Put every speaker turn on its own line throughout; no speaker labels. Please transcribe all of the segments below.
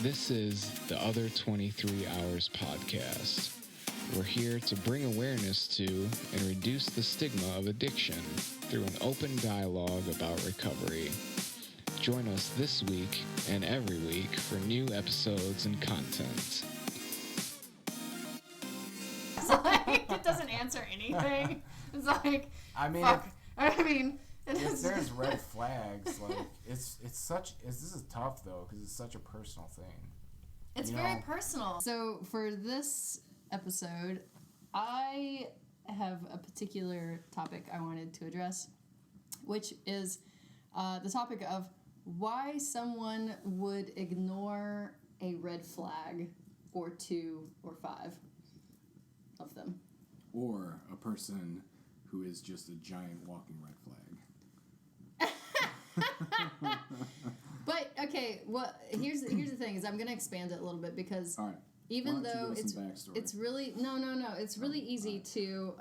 This is the Other 23 Hours podcast. We're here to bring awareness to and reduce the stigma of addiction through an open dialogue about recovery. Join us this week and every week for new episodes and content.
It's like, it doesn't answer anything. It's like,
if there's red flags, like this is tough though because it's such a personal thing.
It's very personal. So for this episode, I have a particular topic I wanted to address, which is the topic of why someone would ignore a red flag or 2 or 5 of them.
Or a person who is just a giant walking red flag.
But okay, well, here's the thing is I'm going to expand it a little bit because
all right.
even though it's really it's really easy to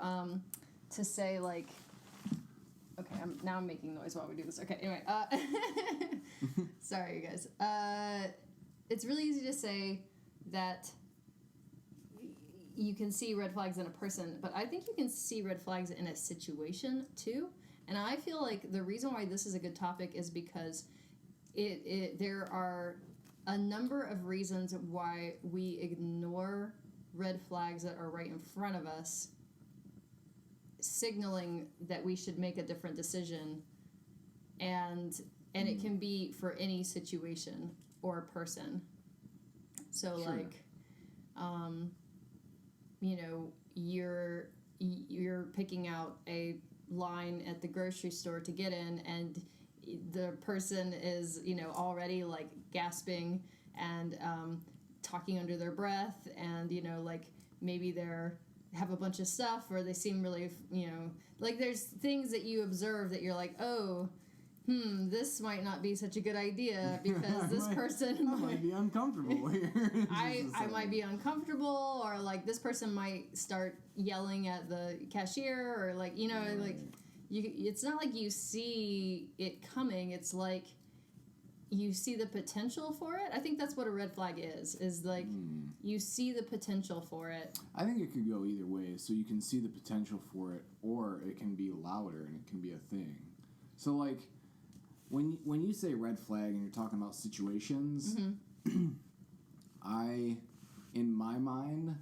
say like, okay, I'm making noise while we do this. Okay, anyway, sorry you guys. It's really easy to say that you can see red flags in a person, but I think you can see red flags in a situation too. And I feel like the reason why this is a good topic is because there are a number of reasons why we ignore red flags that are right in front of us, signaling that we should make a different decision, and it can be for any situation or person. So sure. Like, you're picking out a line at the grocery store to get in, and the person is already like gasping and talking under their breath, and like maybe they're have a bunch of stuff, or they seem really like there's things that you observe that you're like, oh, this might not be such a good idea because this person
might be uncomfortable here.
I might be uncomfortable, or like this person might start yelling at the cashier, or like like it's not like you see it coming. It's like you see the potential for it. I think that's what a red flag is like you see the potential for it.
I think it could go either way. So you can see the potential for it, or it can be louder and it can be a thing. So like when you say red flag and you're talking about situations, in my mind,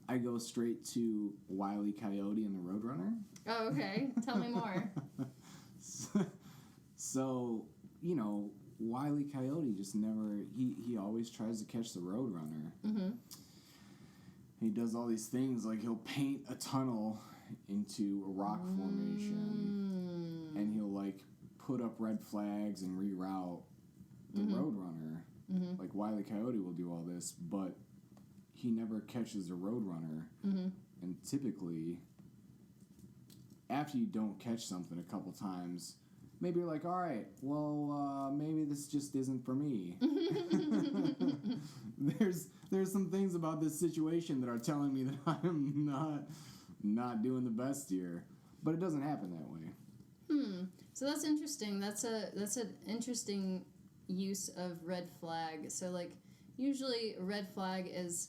I go straight to Wile E. Coyote and the Roadrunner.
Oh, okay. Tell me more.
So, Wile E. Coyote just never... He always tries to catch the Roadrunner. Mm-hmm. He does all these things, like he'll paint a tunnel into a rock formation, and he'll, like, put up red flags and reroute the Roadrunner. Mm-hmm. Like, Wile E. Coyote will do all this, but he never catches the Roadrunner. Mm-hmm. And typically, after you don't catch something a couple times, maybe you're like, all right, well, maybe this just isn't for me. There's some things about this situation that are telling me that I'm not doing the best here. But it doesn't happen that way.
So that's interesting. That's an interesting use of red flag. So like usually a red flag is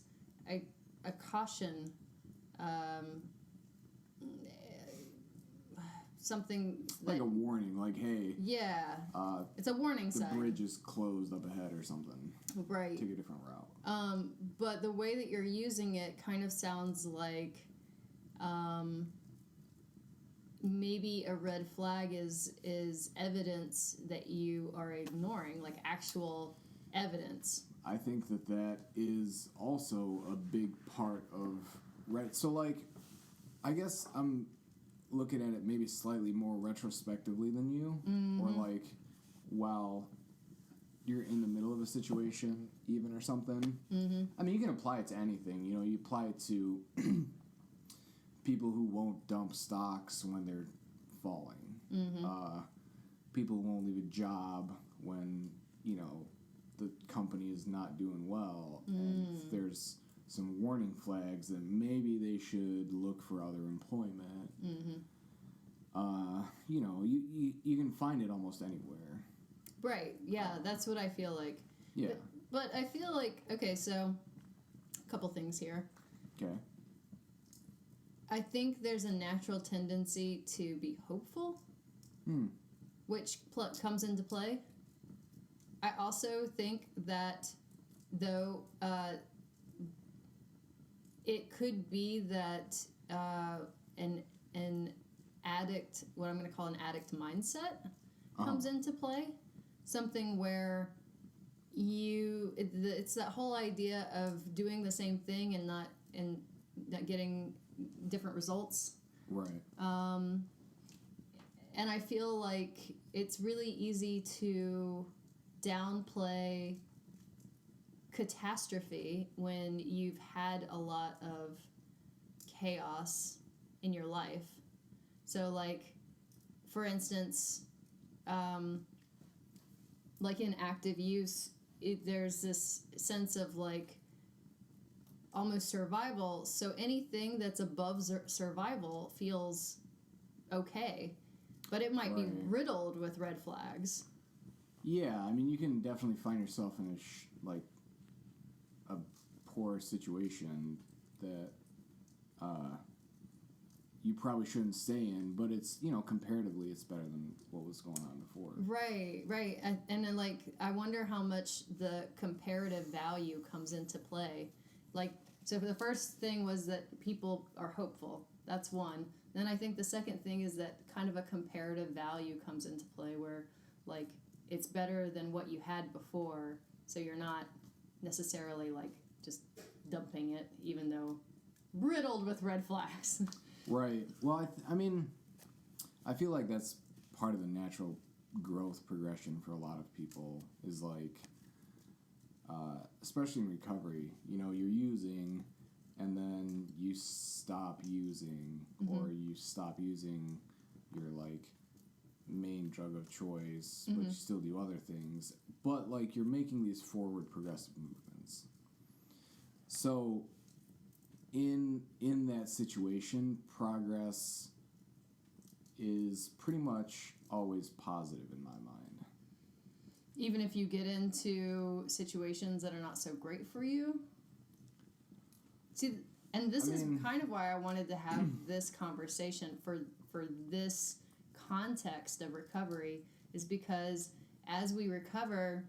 a caution, something
like a warning, like, hey,
yeah, it's a warning sign.
The bridge is closed up ahead or something.
Right.
Take a different route.
But the way that you're using it kind of sounds like maybe a red flag is evidence that you are ignoring, like actual evidence.
I think that is also a big part of red. So, like, I guess I'm looking at it maybe slightly more retrospectively than you, or like while you're in the middle of a situation, even or something. I mean, you can apply it to anything. You apply it to people who won't dump stocks when they're falling. People who won't leave a job when the company is not doing well, and if there's some warning flags that maybe they should look for other employment. You can find it almost anywhere.
Right. Yeah, that's what I feel like.
Yeah.
But I feel like, okay, so a couple things here.
Okay.
I think there's a natural tendency to be hopeful, which comes into play. I also think that, though, it could be that an addict, what I'm going to call an addict mindset, comes into play. Something where it's that whole idea of doing the same thing and not getting different results.
Right.
And I feel like it's really easy to downplay catastrophe when you've had a lot of chaos in your life. So, like, for instance, like in active use, there's this sense of like almost survival. So anything that's above survival feels okay, but it might be riddled with red flags.
Yeah, I mean, you can definitely find yourself in a poor situation that you probably shouldn't stay in, but it's, comparatively it's better than what was going on before.
Right. And then, like, I wonder how much the comparative value comes into play. Like, so the first thing was that people are hopeful. That's one. Then I think the second thing is that kind of a comparative value comes into play where, like, it's better than what you had before, so you're not necessarily, like, just dumping it, even though riddled with red flags.
Right. Well, I mean, I feel like that's part of the natural growth progression for a lot of people is like, especially in recovery, you're using and then you stop using or you stop using your like main drug of choice, but you still do other things. But like you're making these forward progressive movements. So in that situation, progress is pretty much always positive in my mind.
Even if you get into situations that are not so great for you? See, and this is kind of why I wanted to have this conversation for this context of recovery, is because as we recover,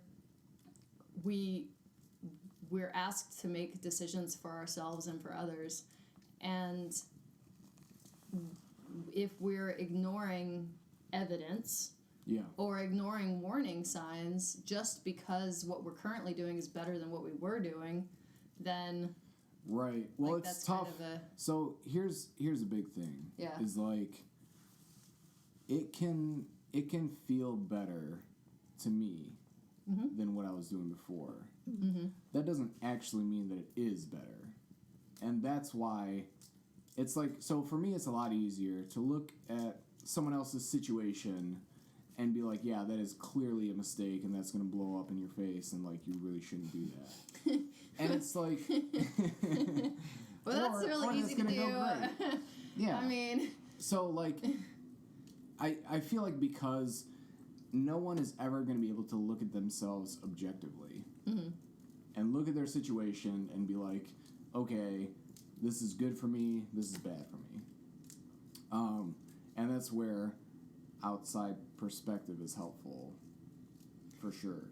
we're asked to make decisions for ourselves and for others. And if we're ignoring evidence or ignoring warning signs just because what we're currently doing is better than what we were doing, then
right. Well,
like,
it's
that's
tough.
Kind of
so here's a big thing.
Yeah.
Is like it can feel better to me than what I was doing before. That doesn't actually mean that it is better. And that's why it's like, so for me it's a lot easier to look at someone else's situation and be like, yeah, that is clearly a mistake and that's going to blow up in your face and like you really shouldn't do that. And it's like
well, that's really easy to do.
Yeah.
I mean,
so like I feel like because no one is ever going to be able to look at themselves objectively and look at their situation and be like, okay, this is good for me, this is bad for me. And that's where outside perspective is helpful, for sure.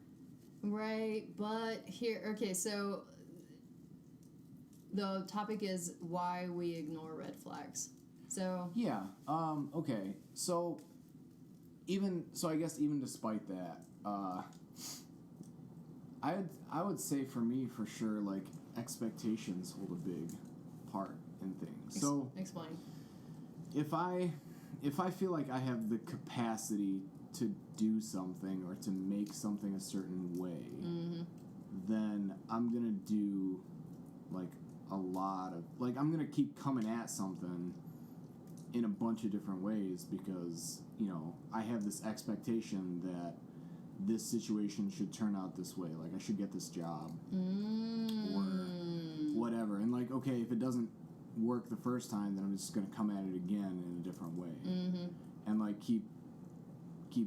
Right, but here, okay, so the topic is why we ignore red flags. So
yeah, okay. So I guess even despite that, I would say for me for sure, like expectations hold a big part in things. So
explain.
If I feel like I have the capacity to do something or to make something a certain way, then I'm gonna do like a lot of like I'm gonna keep coming at something in a bunch of different ways because I have this expectation that this situation should turn out this way, like I should get this job or whatever, and like okay, if it doesn't work the first time, then I'm just gonna come at it again in a different way and like keep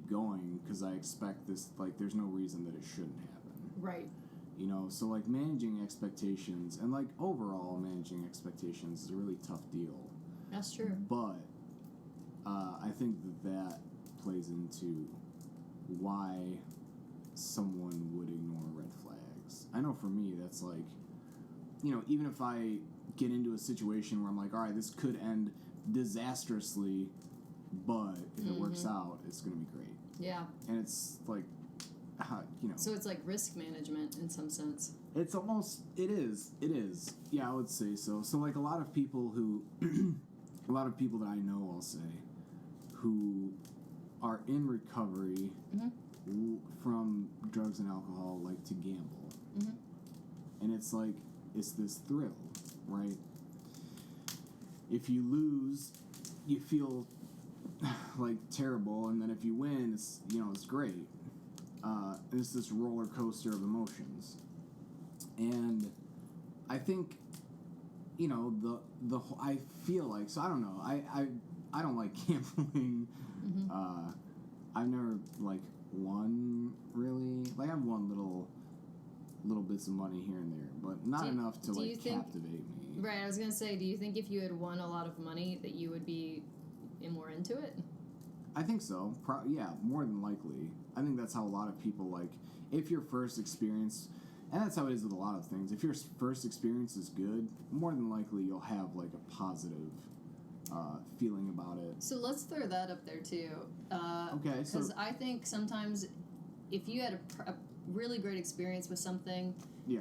going because I expect this, like there's no reason that it shouldn't happen,
right?
You know, so like managing expectations and like overall managing expectations is a really tough deal.
That's true.
But I think that plays into why someone would ignore red flags. I know for me, that's like, you know, even if I get into a situation where I'm like, all right, this could end disastrously, but if it works out, it's going to be great.
Yeah.
And it's like, you know.
So it's like risk management in some sense.
It's almost, it is. Yeah, I would say so. So like a lot of people who, a lot of people that I know, I'll say, who are in recovery from drugs and alcohol like to gamble. And it's like, it's this thrill, right? If you lose, you feel like terrible, and then if you win, it's, you know, it's great. It's this roller coaster of emotions. And I think, you know, I feel like, so I don't know, I don't like gambling. I've never like won really. Like I've won little bits of money here and there, but not enough to like captivate me.
Right, I was gonna say, do you think if you had won a lot of money that you would be more into it?
I think so. Yeah, more than likely. I think that's how a lot of people, like, if your first experience, and that's how it is with a lot of things, if your first experience is good, more than likely you'll have like a positive feeling about it.
So let's throw that up there too.
Okay, so
because I think sometimes if you had a really great experience with something,
yeah,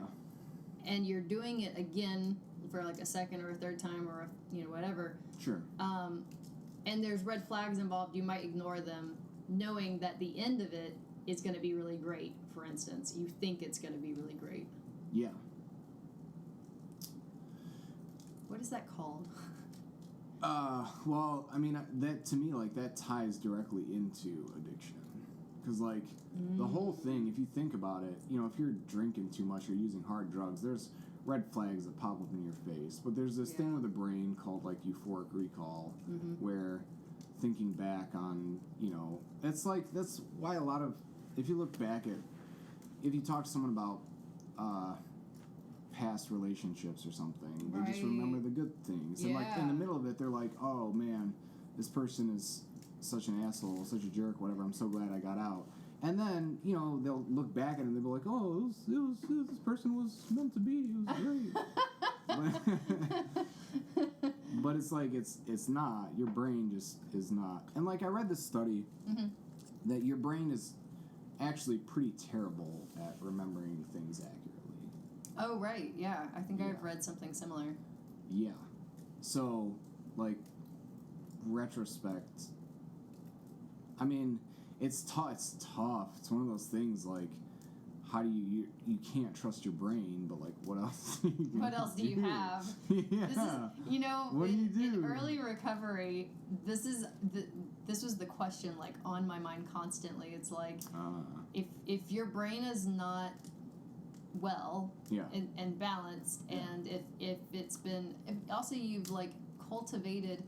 and you're doing it again for like a second or a third time or you know whatever,
sure,
and there's red flags involved, you might ignore them, knowing that the end of it is going to be really great. For instance, you think it's going to be really great.
Yeah.
What is that called?
Well, I mean, that to me, like, that ties directly into addiction. Because, like, the whole thing, if you think about it, you know, if you're drinking too much or using hard drugs, there's red flags that pop up in your face. But there's this thing with the brain called, like, euphoric recall, where thinking back on, you know, it's like, that's why a lot of, if you look back at, if you talk to someone about, past relationships or something, they just remember the good things. And like in the middle of it, they're like, oh man, this person is such an asshole, such a jerk, whatever, I'm so glad I got out. And then, you know, they'll look back at it and they'll be like, oh, this person was meant to be, it was great. But it's like, it's not, your brain just is not. And like I read this study that your brain is actually pretty terrible at remembering things accurately.
Oh, right, yeah. I think I've read something similar.
Yeah. So, like, retrospect, I mean, it's tough. It's one of those things, like, how do you can't trust your brain, but, like, what else do you
What else do you have?
Yeah.
This is, you know,
what do you do?
In early recovery, this was the question, like, on my mind constantly. It's like, if your brain is not well and balanced, and if it's been, if also you've like cultivated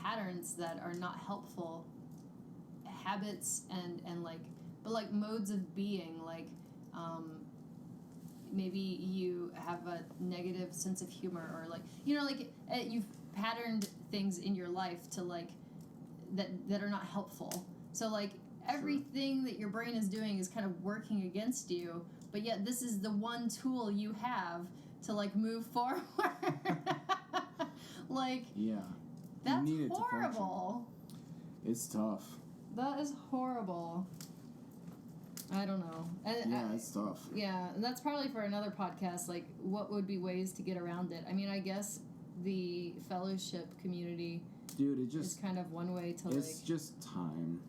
patterns that are not helpful, habits and like, but like modes of being, like maybe you have a negative sense of humor, or like, you know, like you've patterned things in your life to like that are not helpful. So like everything that your brain is doing is kind of working against you, but yet this is the one tool you have to like move forward. Like, yeah, that's horrible.
It's tough.
That is horrible. I don't know.
It's tough.
Yeah, and that's probably for another podcast, like what would be ways to get around it. I mean, I guess the fellowship community,
dude, it just
is kind of one way to
it's just time.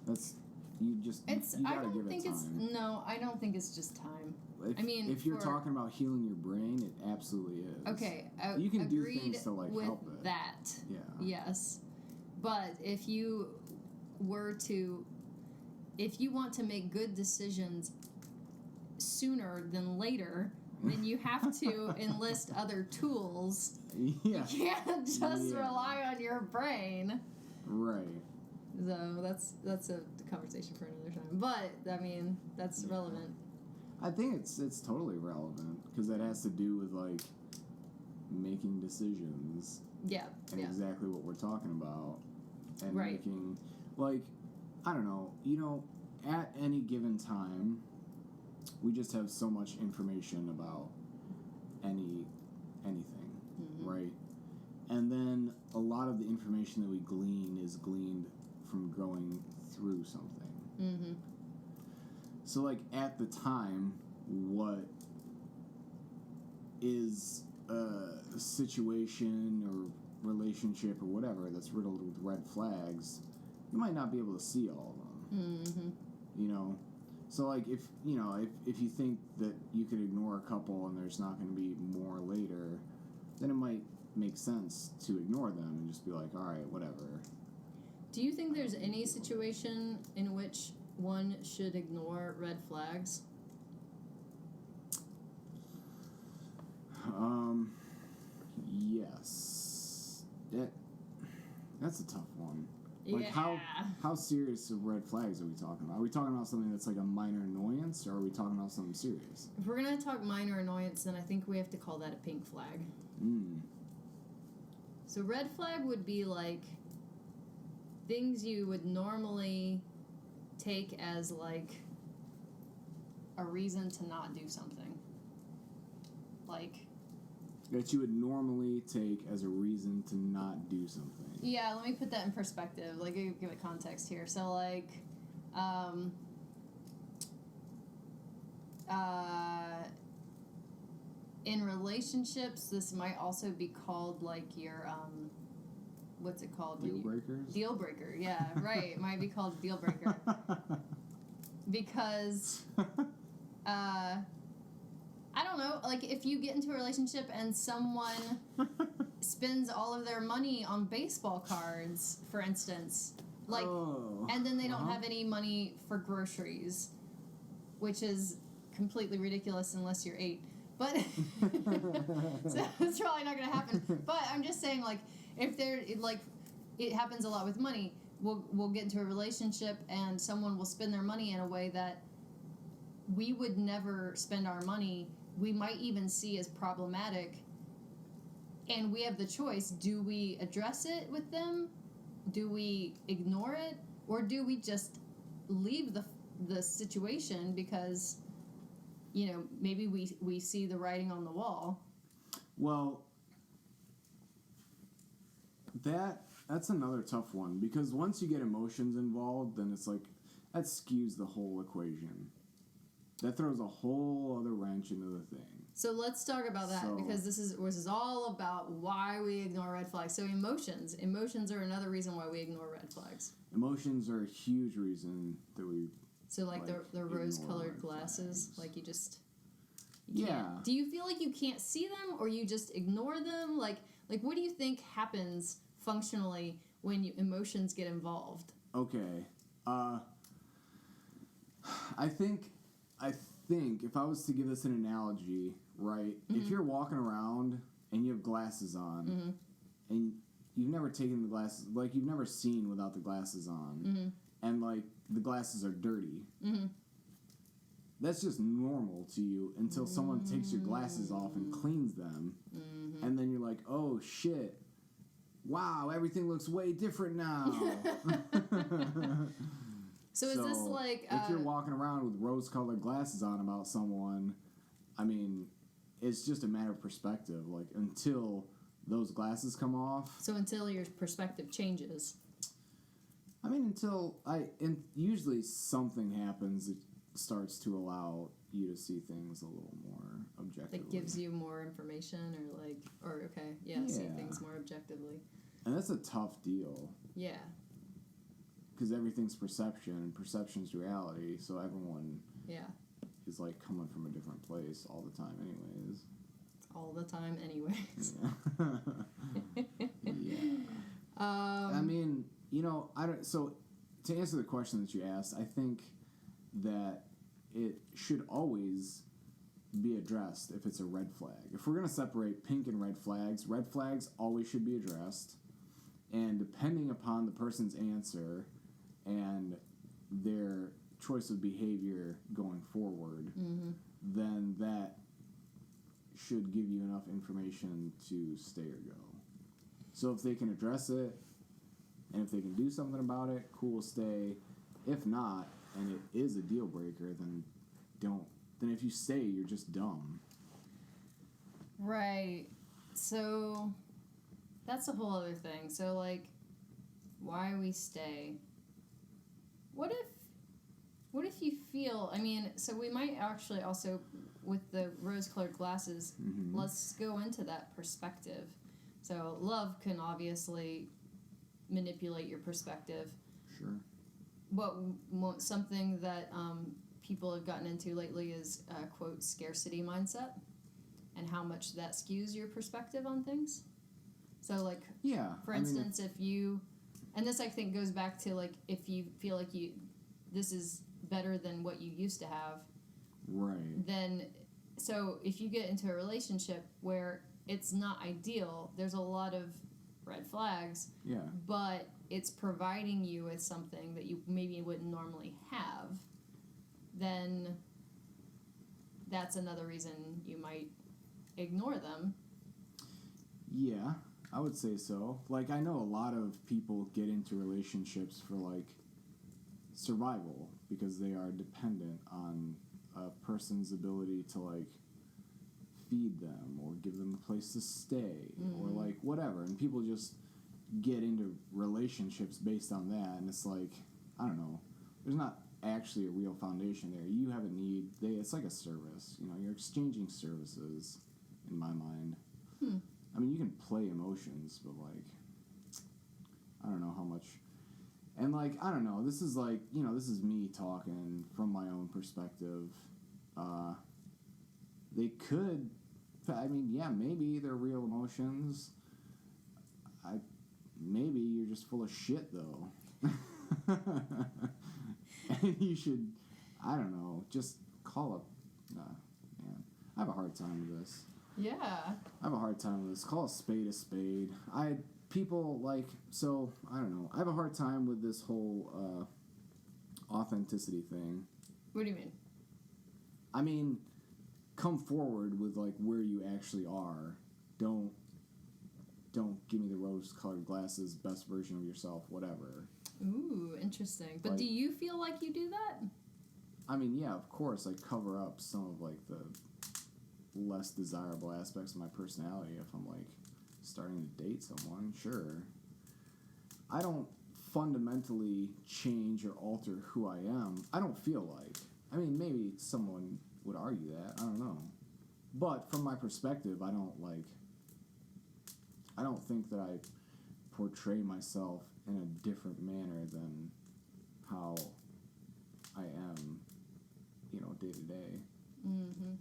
That's you gotta give it time.
I don't think it's just time.
If you're talking about healing your brain, it absolutely is.
Okay,
you can do things to like
with
help it.
That.
Yeah.
Yes, but if you want to make good decisions sooner than later, then you have to enlist other tools.
Yeah.
You can't just rely on your brain.
Right.
So that's a conversation for another time. But I mean, that's relevant.
I think it's totally relevant because that has to do with like making decisions.
Yeah.
And exactly what we're talking about, and
right.
making like I don't know. You know, at any given time, we just have so much information about anything, right? And then a lot of the information that we glean is gleaned from going through something. So, like, at the time, what is a situation or relationship or whatever that's riddled with red flags, you might not be able to see all of them. You know? So, like, if you think that you could ignore a couple and there's not going to be more later, then it might make sense to ignore them and just be like, all right, whatever.
Do you think there's any situation in which one should ignore red flags?
Yes. That's a tough one. Like,
yeah.
how serious of red flags are we talking about? Are we talking about something that's like a minor annoyance, or are we talking about something serious?
If we're going to talk minor annoyance, then I think we have to call that a pink flag. So red flag would be like things you would normally take as like a reason to not do something. Like
that you would normally take as a reason to not do something.
Yeah, let me put that in perspective. Like, give it context here. So, like, in relationships, this might also be called, like, your, what's it called?
Deal breakers?
Deal breaker, yeah, right. It might be called deal breaker. Because, I don't know, like, if you get into a relationship and someone spends all of their money on baseball cards, for instance, like, and then they don't have any money for groceries, which is completely ridiculous unless you're 8. But, so it's probably not going to happen. But I'm just saying, like, if they're, like, it happens a lot with money. We'll get into a relationship and someone will spend their money in a way that we would never spend our money. We might even see as problematic, and we have the choice. Do we address it with them? Do we ignore it? Or do we just leave the situation because, you know, maybe we see the writing on the wall?
Well, that's another tough one, because once you get emotions involved, then it's like, that skews the whole equation. That throws a whole other wrench into the thing.
So let's talk about that, because this is all about why we ignore red flags. So emotions are another reason why we ignore red flags.
Emotions are a huge reason that we.
So like the rose-colored glasses,
flags.
like you just.
Yeah.
Do you feel like you can't see them, or you just ignore them? Like what do you think happens functionally when emotions get involved?
Okay, I think if I was to give this an analogy, right? If you're walking around and you have glasses on, and you've never taken the glasses, like you've never seen without the glasses on, and like the glasses are dirty, that's just normal to you until someone takes your glasses off and cleans them, and then you're like, oh shit, wow, everything looks way different now.
So is this like...
if you're walking around with rose-colored glasses on about someone, I mean, it's just a matter of perspective. Like, until those glasses come off...
So until your perspective changes.
I mean, and usually something happens that starts to allow you to see things a little more objectively.
That gives you more information, see things more objectively.
And that's a tough deal.
Yeah.
Because everything's perception, and perception's reality, so everyone is like coming from a different place all the time anyways.
All the time anyways.
Yeah. I mean, you know, so to answer the question that you asked, I think that it should always be addressed if it's a red flag. If we're going to separate pink and red flags always should be addressed, and depending upon the person's answer and their choice of behavior going forward, then that should give you enough information to stay or go. So if they can address it, and if they can do something about it, cool, stay. If not, and it is a deal breaker, then don't. Then if you stay, you're just dumb.
Right. So that's a whole other thing. So, like, why we stay? What if you feel, I mean, so we might actually also, with the rose-colored glasses, let's go into that perspective. So love can obviously manipulate your perspective.
Sure.
Something that people have gotten into lately is, quote, scarcity mindset, and how much that skews your perspective on things. So, like, for instance, if you, and this I think goes back to, like, if you feel like this is better than what you used to have,
right?
Then, so if you get into a relationship where it's not ideal, there's a lot of red flags.
Yeah.
But it's providing you with something that you maybe wouldn't normally have, then that's another reason you might ignore them.
Yeah, I would say so. Like, I know a lot of people get into relationships for, like, survival because they are dependent on a person's ability to, like, feed them or give them a place to stay or, like, whatever. And people just get into relationships based on that, and it's like, I don't know, there's not actually a real foundation there. You have a need. It's like a service. You know, you're exchanging services, in my mind. I mean, you can play emotions, but, like, I don't know how much. And, like, I don't know. This is, like, you know, this is me talking from my own perspective. They could, I mean, yeah, maybe they're real emotions. Maybe you're just full of shit, though. And you should, I don't know, just call up. Man, I have a hard time with this.
Yeah.
I have a hard time with this. Call a spade a spade. People, like, so, I don't know. I have a hard time with this whole authenticity thing.
What do you mean?
I mean, come forward with, like, where you actually are. Don't give me the rose-colored glasses, best version of yourself, whatever.
Ooh, interesting. But, like, do you feel like you do that?
I mean, yeah, of course. I cover up some of, like, the less desirable aspects of my personality if I'm, like, starting to date someone, sure. I don't fundamentally change or alter who I am. I don't feel like. I mean, maybe someone would argue that. I don't know. But from my perspective, I don't think that I portray myself in a different manner than how I am, you know, day to day.
Mm-hmm.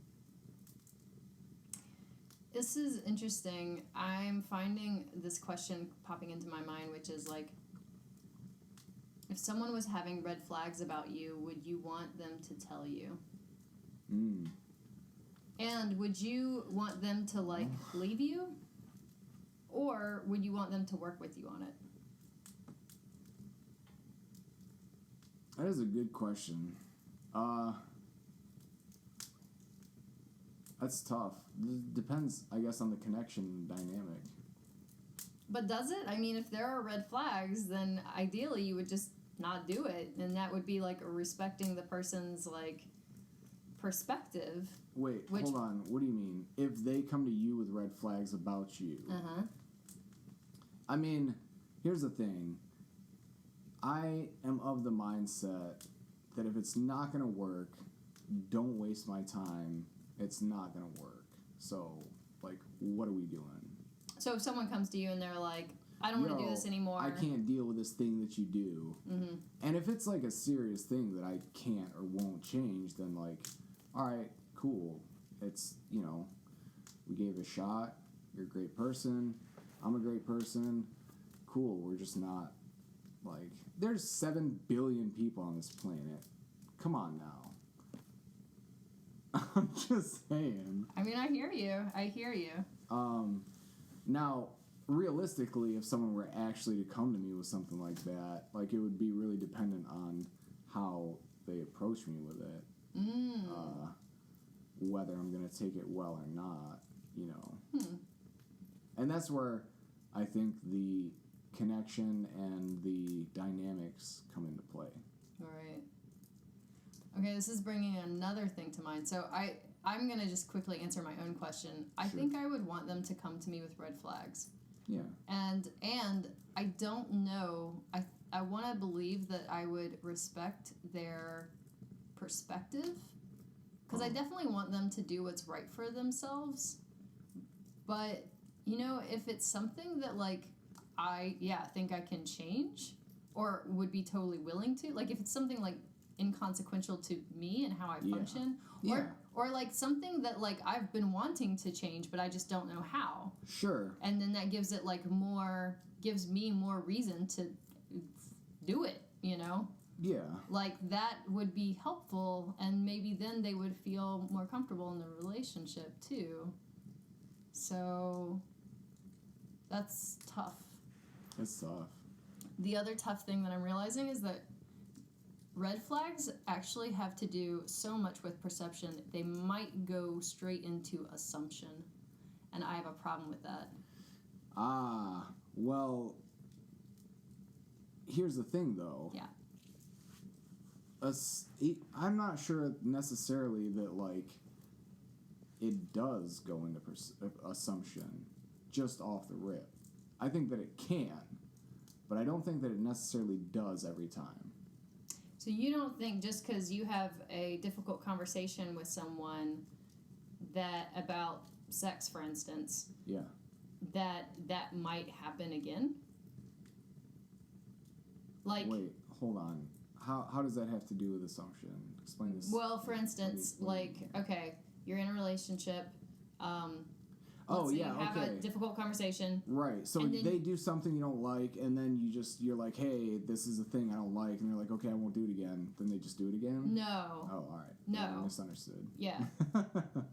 This is interesting. I'm finding this question popping into my mind, which is, like, if someone was having red flags about you, would you want them to tell you? And would you want them to, like, leave you? Or would you want them to work with you on it?
That is a good question. That's tough. It depends, I guess, on the connection dynamic.
But does it? I mean, if there are red flags, then ideally you would just not do it. And that would be, like, respecting the person's, like, perspective.
Wait, hold on. What do you mean? If they come to you with red flags about you?
Uh-huh.
I mean, here's the thing. I am of the mindset that if it's not going to work, don't waste my time. It's not going to work. So, like, what are we doing?
So if someone comes to you and they're like, I don't want to do this anymore.
I can't deal with this thing that you do.
Mm-hmm.
And if it's, like, a serious thing that I can't or won't change, then, like, all right, cool. It's, you know, we gave it a shot. You're a great person. I'm a great person. Cool. We're just not, like, there's 7 billion people on this planet. Come on now. I'm just saying.
I mean, I hear you.
Now, realistically, if someone were actually to come to me with something like that, like, it would be really dependent on how they approach me with it. whether I'm going to take it well or not, you know. And that's where I think the connection and the dynamics come into play.
All right. Okay, this is bringing another thing to mind. So I'm going to just quickly answer my own question. I think I would want them to come to me with red flags.
Yeah.
And I don't know. I want to believe that I would respect their perspective, because I definitely want them to do what's right for themselves. But, you know, if it's something that, like, I think I can change or would be totally willing to, like, if it's something, like, inconsequential to me and how I function, or like something that, like, I've been wanting to change but I just don't know how.
Sure.
And then that gives it, like, gives me more reason to do it, you know?
Yeah.
Like, that would be helpful, and maybe then they would feel more comfortable in the relationship too. So that's tough.
It's tough.
The other tough thing that I'm realizing is that red flags actually have to do so much with perception. They might go straight into assumption, and I have a problem with that.
Well, here's the thing, though.
Yeah.
I'm not sure necessarily that, like, it does go into assumption just off the rip. I think that it can, but I don't think that it necessarily does every time.
So you don't think just because you have a difficult conversation with someone that about sex, for instance, that might happen again? Like,
wait, hold on. How does that have to do with assumption? Explain this.
Well, for instance, okay, you're in a relationship. You have a difficult conversation.
Right. So they do something you don't like, and then you're like, hey, this is a thing I don't like, and they're like, okay, I won't do it again. Then they just do it again?
No.
Oh, all right.
No.
Yeah, I misunderstood.
Yeah.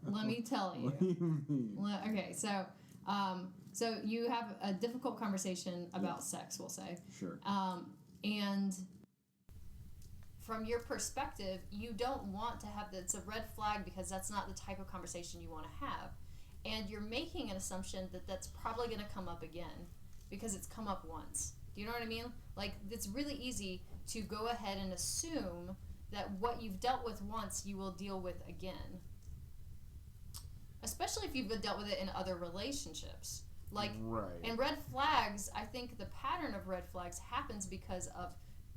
Let me tell you.
What do you mean?
Okay, so you have a difficult conversation about sex, we'll say.
Sure.
And from your perspective, you don't want to have it's a red flag because that's not the type of conversation you want to have. And you're making an assumption that that's probably going to come up again because it's come up once. Do you know what I mean? Like, it's really easy to go ahead and assume that what you've dealt with once, you will deal with again. Especially if you've dealt with it in other relationships. Like,
right.
And red flags, I think the pattern of red flags happens because of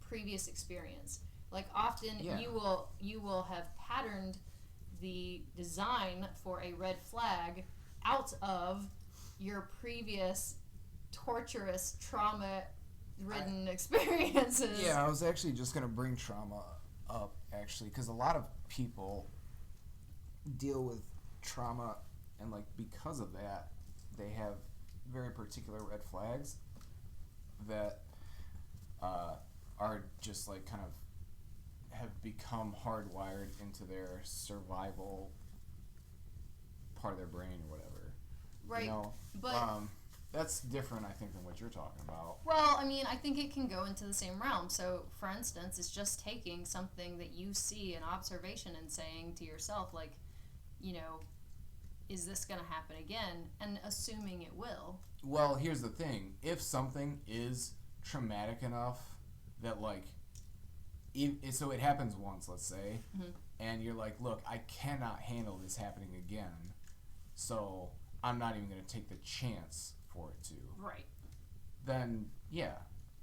previous experience. Like, often you will have patterned the design for a red flag out of your previous torturous, trauma-ridden experiences.
Yeah, I was actually just going to bring trauma up, actually, because a lot of people deal with trauma, and, like, because of that, they have very particular red flags that are just, like, kind of have become hardwired into their survival part of their brain or whatever.
Right.
You know?
But
that's different, I think, than what you're talking about.
well, I mean, I think it can go into the same realm. So, for instance, it's just taking something that you see in observation and saying to yourself, like, you know, is this going to happen again? And assuming it will.
Well, here's the thing. If something is traumatic enough that, like, so it happens once, let's say, and you're like, look, I cannot handle this happening again, so I'm not even going to take the chance for it to.
Right.
Then, yeah,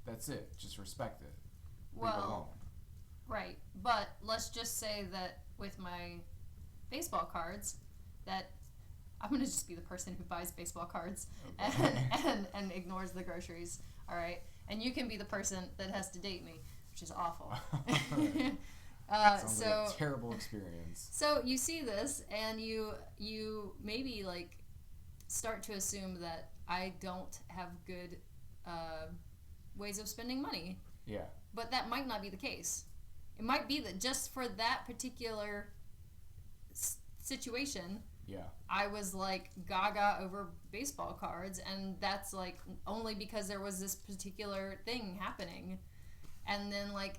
that's it. Just respect it. Leave it alone.
Right. But let's just say that with my baseball cards, that I'm going to just be the person who buys baseball cards and ignores the groceries, all right? And you can be the person that has to date me, which is awful.
Sounds like a terrible experience.
So you see this, and you maybe, like, start to assume that I don't have good ways of spending money.
Yeah.
But that might not be the case. It might be that just for that particular situation, I was, like, gaga over baseball cards, and that's, like, only because there was this particular thing happening. And then, like,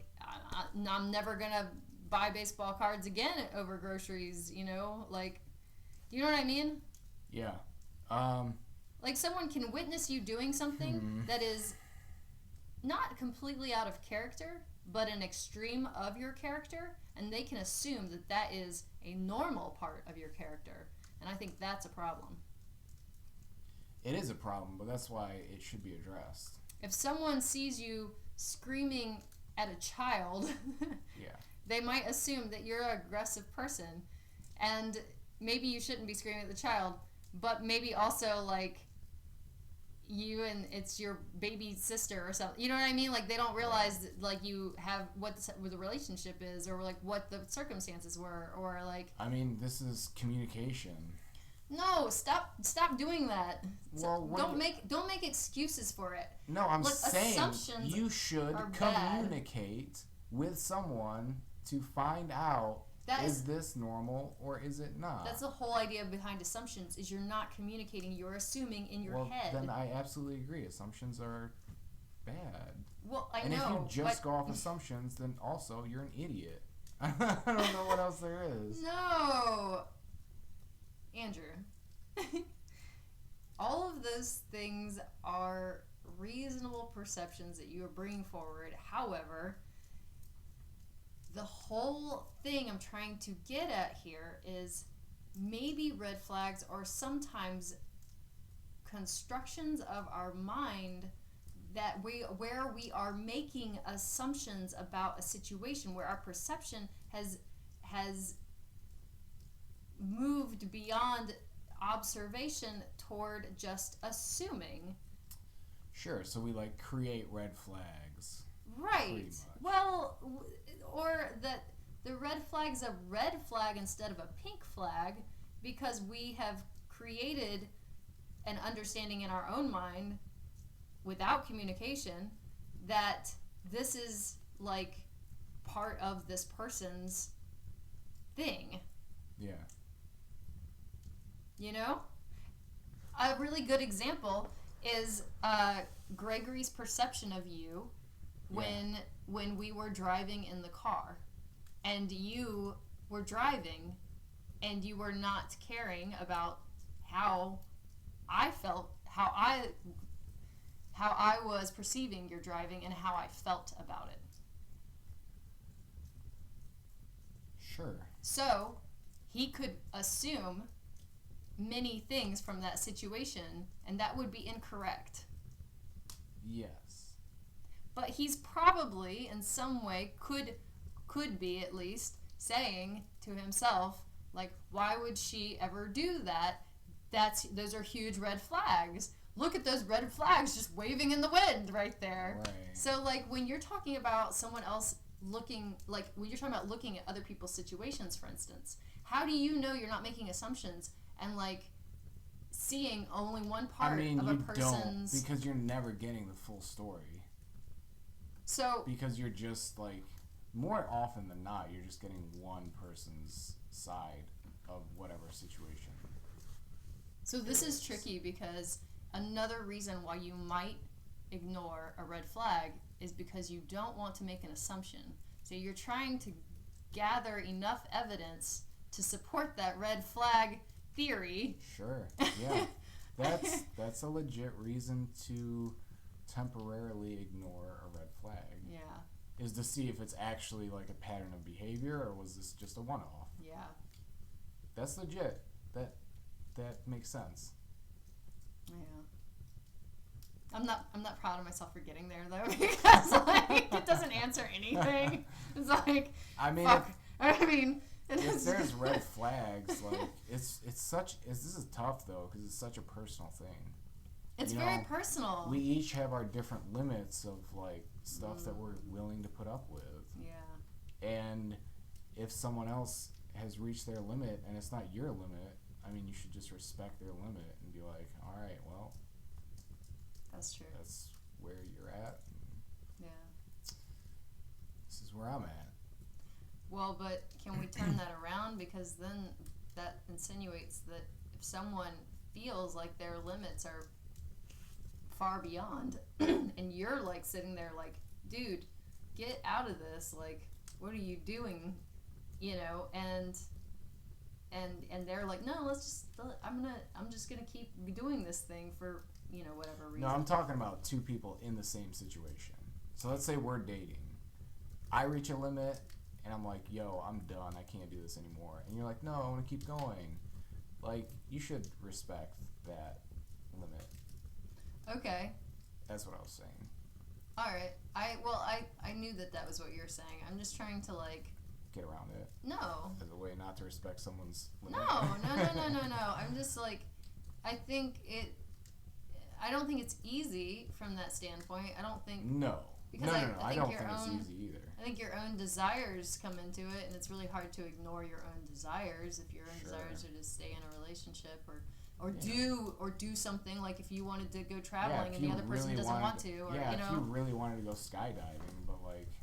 I'm never gonna buy baseball cards again over groceries, you know? Like, you know what I mean?
Yeah.
Like, someone can witness you doing something that is not completely out of character, but an extreme of your character, and they can assume that that is a normal part of your character. And I think that's a problem.
It is a problem, but that's why it should be addressed.
If someone sees you screaming at a child,
Yeah.
they might assume that you're an aggressive person, and maybe you shouldn't be screaming at the child, but maybe also, like, you and it's your baby sister or something. You know what I mean? Like, they don't realize that, like, you have what the relationship is, or like what the circumstances were, or like.
I mean, this is communication.
No, stop doing that.
Well,
don't make excuses for it.
No, I'm
Look,
saying
assumptions
you should
are bad.
communicate with someone to find out is this normal or is it not?
That's the whole idea behind assumptions, is you're not communicating, you're assuming in your head.
Then I absolutely agree. Assumptions are bad.
Well, I
and
know.
And if you just go off assumptions, then also you're an idiot. I don't know what else there is.
No. Andrew. All of those things are reasonable perceptions that you are bringing forward. However, the whole thing I'm trying to get at here is maybe red flags are sometimes constructions of our mind that where we are making assumptions about a situation, where our perception has moved beyond observation toward just assuming.
Sure, so we like create red flags.
Right. Well, or that the red flag's a red flag instead of a pink flag because we have created an understanding in our own mind without communication that this is like part of this person's thing.
Yeah.
You know? A really good example is Gregory's perception of you when we were driving in the car, and you were driving and you were not caring about how I felt, how I was perceiving your driving and how I felt about it.
Sure.
So he could assume many things from that situation, and that would be incorrect.
Yes.
But he's probably, in some way, could be at least, saying to himself, like, why would she ever do that? Those are huge red flags. Look at those red flags just waving in the wind right there.
Right.
So, like, when you're talking about someone else looking, like, when you're talking about looking at other people's situations, for instance, how do you know you're not making assumptions and, like, seeing only one part of a person's...
don't, because you're never getting the full story.
So...
Because you're just, like, more often than not, you're just getting one person's side of whatever situation.
So this is tricky because another reason why you might ignore a red flag is because you don't want to make an assumption. So you're trying to gather enough evidence to support that red flag theory.
Sure, yeah. That's a legit reason to temporarily ignore a red flag.
Yeah.
Is to see if it's actually like a pattern of behavior or was this just a one-off.
Yeah.
That's legit. That makes sense.
Yeah. I'm not proud of myself for getting there though, because like it doesn't answer anything. It's like
I mean,
fuck. If
there's red flags, like this is tough though because it's such a personal thing.
It's very personal.
We each have our different limits of like stuff that we're willing to put up with.
Yeah.
And if someone else has reached their limit and it's not your limit, I mean, you should just respect their limit and be like, all right, well,
that's true.
That's where you're at.
Yeah.
This is where I'm at.
Well, but can we turn that around? Because then that insinuates that if someone feels like their limits are far beyond and you're like sitting there like, dude, get out of this. Like, what are you doing? you know, and they're like, no, I'm just gonna keep doing this thing for, you know, whatever reason.
No, I'm talking about two people in the same situation. So let's say we're dating. I reach a limit, and I'm like, yo, I'm done. I can't do this anymore. And you're like, no, I want to keep going. Like, you should respect that limit.
Okay.
That's what I was saying.
All right. I knew that was what you were saying. I'm just trying to, like...
Get around it.
No.
As a way not to respect someone's limit.
No. I'm just, like... I don't think it's easy from that standpoint. I don't think...
No.
Because
I don't think it's easy either.
I think your own desires come into it, and it's really hard to ignore your own desires if your own desires are to stay in a relationship or do something, like if you wanted to go traveling and the other person doesn't want to, or
if
you know,
you really wanted to go skydiving, but like,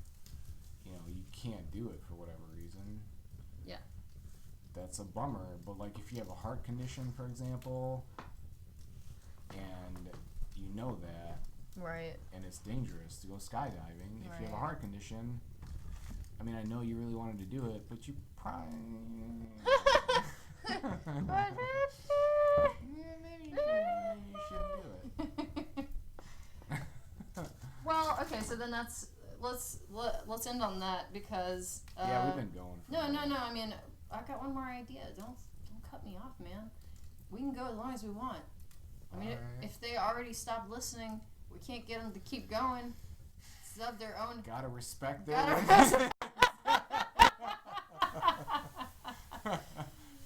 you know, you can't do it for whatever reason.
Yeah.
That's a bummer. But like, if you have a heart condition, for example, and you know that.
Right.
And it's dangerous to go skydiving. If you have a heart condition, I mean, I know you really wanted to do it, but you probably... maybe you shouldn't do it.
Well, okay, so then let's end on that because...
yeah, we've been going for
No, I mean, I got one more idea. Don't cut me off, man. We can go as long as we want. I mean, if they already stopped listening... We can't get them to keep going. It's of their own.
Gotta respect their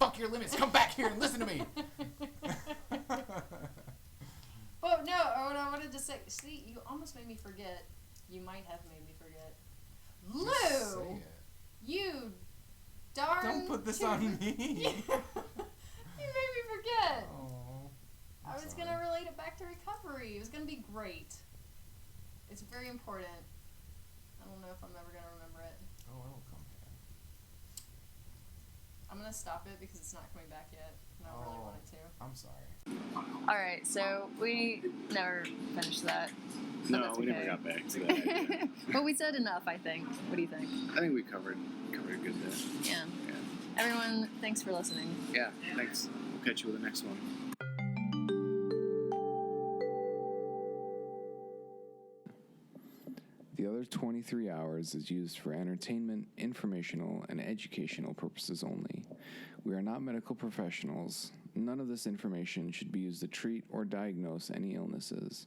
Fuck your limits. Come back here and listen to me.
Oh no! What I wanted to say. See, you almost made me forget. You might have made me forget. Lou, you darn.
Don't put this on me.
You made me forget.
Oh.
I was going to relate it back to recovery. It was going to be great. It's very important. I don't know if I'm ever going to remember it.
Oh, it'll come back.
I'm going to stop it because it's not coming back yet. And I really want it to.
I'm sorry.
Alright, so we never finished that.
No, we never got back to that.
But we said enough, I think. What do you think?
I think we covered a good bit.
Yeah. Everyone, thanks for listening.
Yeah, thanks. We'll catch you with the next one.
The other 23 hours is used for entertainment, informational, and educational purposes only. We are not medical professionals. None of this information should be used to treat or diagnose any illnesses.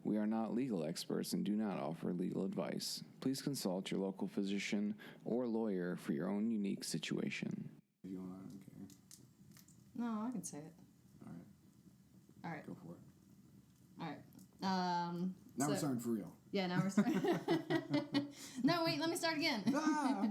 We are not legal experts and do not offer legal advice. Please consult your local physician or lawyer for your own unique situation.
If you want, okay.
No, I can say it.
All right.
All right.
Go for it.
All right.
Now we're starting for real.
Yeah, now we're starting. No, wait, let me start again.
Ah!